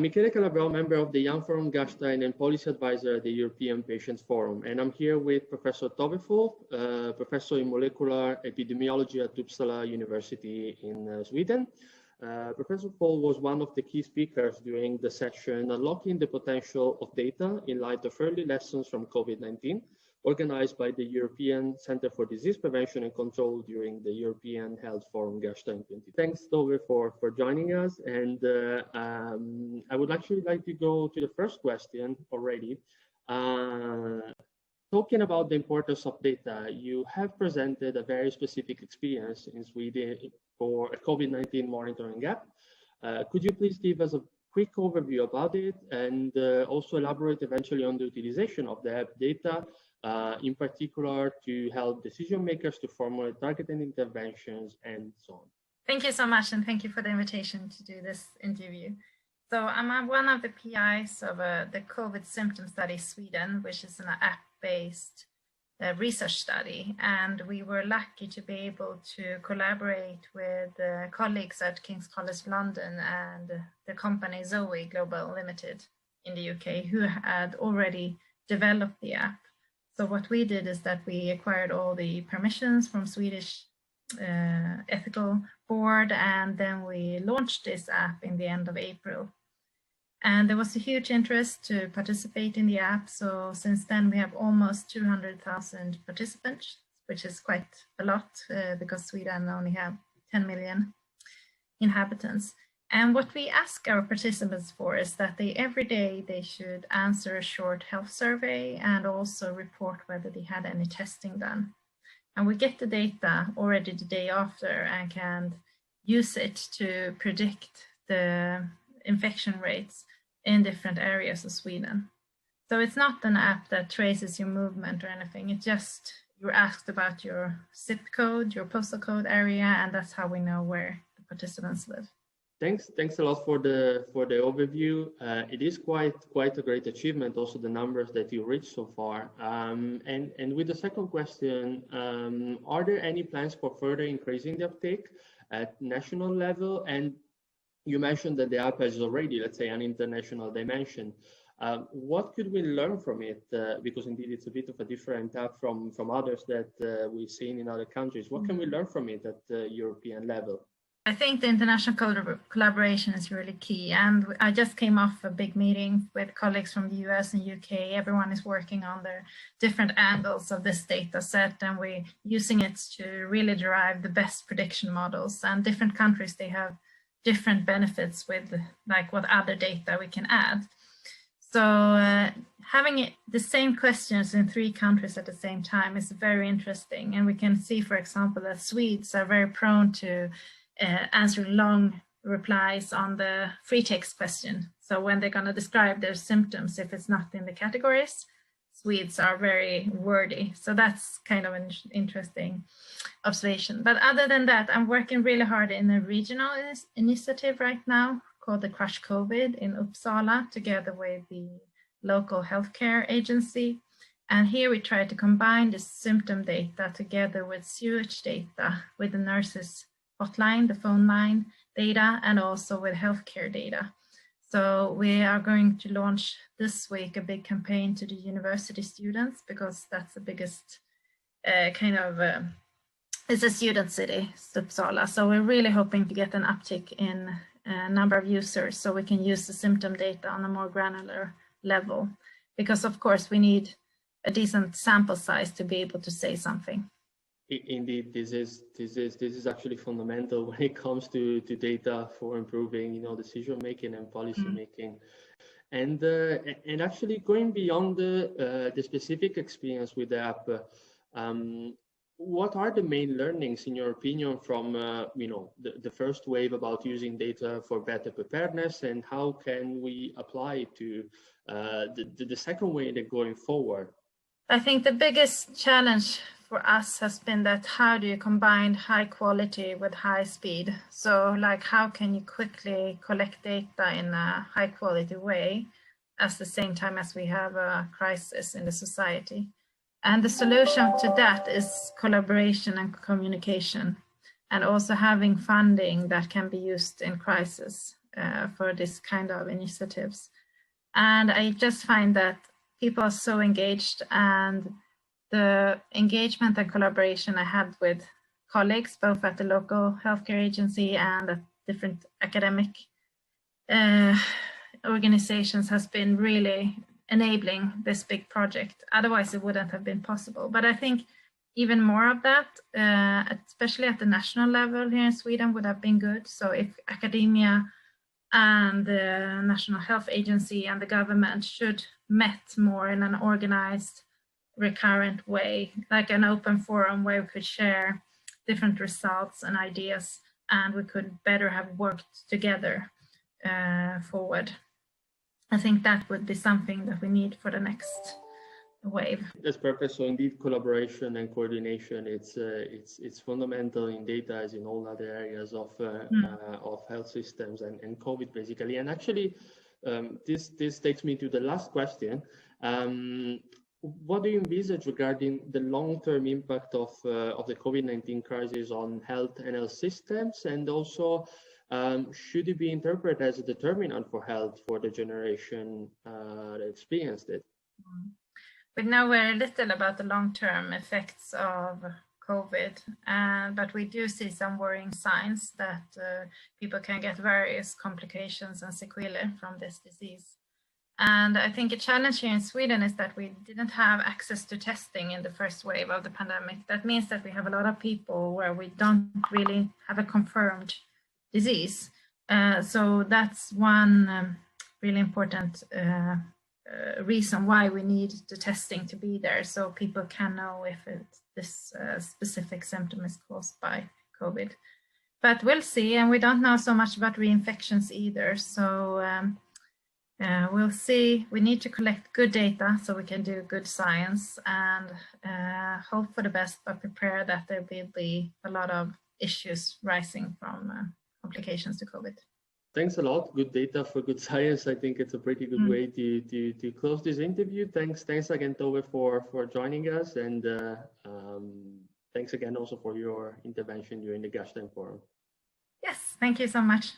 Michele Calabrò, member of the Young Forum Gastein and Policy Advisor at the European Patients Forum. And I'm here with Professor Tove Fall, Professor in Molecular Epidemiology at Uppsala University in Sweden. Professor Fall was one of the key speakers during the session Unlocking the Potential of Data in Light of Early Lessons from COVID-19, organized by the European Center for Disease Prevention and Control during the European Health Forum Gastein 2020. Thanks, Tove, for joining us. And I would actually like to go to the first question already. Talking about the importance of data, you have presented a very specific experience in Sweden for a COVID-19 monitoring app. Could you please give us a quick overview about it and also elaborate eventually on the utilization of the app data, in particular to help decision makers to formulate targeted interventions and so on? Thank you so much, and thank you for the invitation to do this interview. So I'm one of the PIs of the COVID symptom study Sweden, which is an app-based research study, and we were lucky to be able to collaborate with colleagues at King's College London and the company Zoe Global Limited in the UK, who had already developed the app. So what we did is that we acquired all the permissions from Swedish ethical board, and then we launched this app in the end of April. And there was a huge interest to participate in the app. So since then we have almost 200,000 participants, which is quite a lot because Sweden only have 10 million inhabitants. And what we ask our participants for is that every day they should answer a short health survey and also report whether they had any testing done. And we get the data already the day after and can use it to predict the infection rates in different areas of Sweden. So it's not an app that traces your movement or anything. It just, you're asked about your zip code, your postal code area, and that's how we know where the participants live. Thanks a lot for the overview. It is quite a great achievement, also the numbers that you reached so far. And with the second question, are there any plans for further increasing the uptake at national level? And you mentioned that the app has already, let's say, an international dimension. What could we learn from it? Because indeed it's a bit of a different app from others that we've seen in other countries. What can we learn from it at the European level? I think the international collaboration is really key. And I just came off a big meeting with colleagues from the US and UK. Everyone is working on their different angles of this data set, and we're using it to really derive the best prediction models. And different countries, they have different benefits with like what other data we can add. So having the same questions in 3 countries at the same time is very interesting. And we can see, for example, that Swedes are very prone to answering long replies on the free text question. So when they're going to describe their symptoms, if it's not in the categories, Swedes are very wordy. So that's kind of an interesting observation. But other than that, I'm working really hard in a regional initiative right now called the Crush COVID in Uppsala, together with the local healthcare agency. And here we try to combine the symptom data together with sewage data, with the nurses hotline, the phone line data, and also with healthcare data. So we are going to launch this week a big campaign to the university students, because that's the biggest it's a student city, Uppsala. So we're really hoping to get an uptick in number of users so we can use the symptom data on a more granular level, because of course we need a decent sample size to be able to say something. Indeed, this is actually fundamental when it comes to data for improving, decision making and policy making, and actually going beyond the specific experience with the app. What are the main learnings, in your opinion, from the first wave about using data for better preparedness, and how can we apply it to the second wave going forward? I think the biggest challenge for us has been that how do you combine high quality with high speed? So like, how can you quickly collect data in a high quality way at the same time as we have a crisis in the society? And the solution to that is collaboration and communication, and also having funding that can be used in crisis. for this kind of initiatives. And I just find that people are so engaged, and the engagement and collaboration I had with colleagues, both at the local healthcare agency and at different academic organizations, has been really enabling this big project. Otherwise, it wouldn't have been possible. But I think even more of that, especially at the national level here in Sweden, would have been good. So if academia and the National Health Agency and the government should met more in an organized, recurrent way, like an open forum where we could share different results and ideas, and we could better have worked together forward. I think that would be something that we need for the next wave. That's perfect. So indeed, collaboration and coordination, it's fundamental in data as in all other areas of health systems and COVID basically. And actually, this takes me to the last question. What do you envisage regarding the long-term impact of the COVID-19 crisis on health and health systems, and also should it be interpreted as a determinant for health for the generation that experienced it? We know very little about the long-term effects of COVID, but we do see some worrying signs that people can get various complications and sequelae from this disease. And I think a challenge here in Sweden is that we didn't have access to testing in the first wave of the pandemic. That means that we have a lot of people where we don't really have a confirmed disease. So that's one really important reason why we need the testing to be there, so people can know if this specific symptom is caused by COVID. But we'll see, and we don't know so much about reinfections either. So we'll see. We need to collect good data so we can do good science, and hope for the best, but prepare that there will be a lot of issues rising from complications to COVID. Thanks a lot. Good data for good science. I think it's a pretty good way to close this interview. Thanks again, Tove, for joining us, and thanks again also for your intervention during the Gastein Forum. Yes, thank you so much.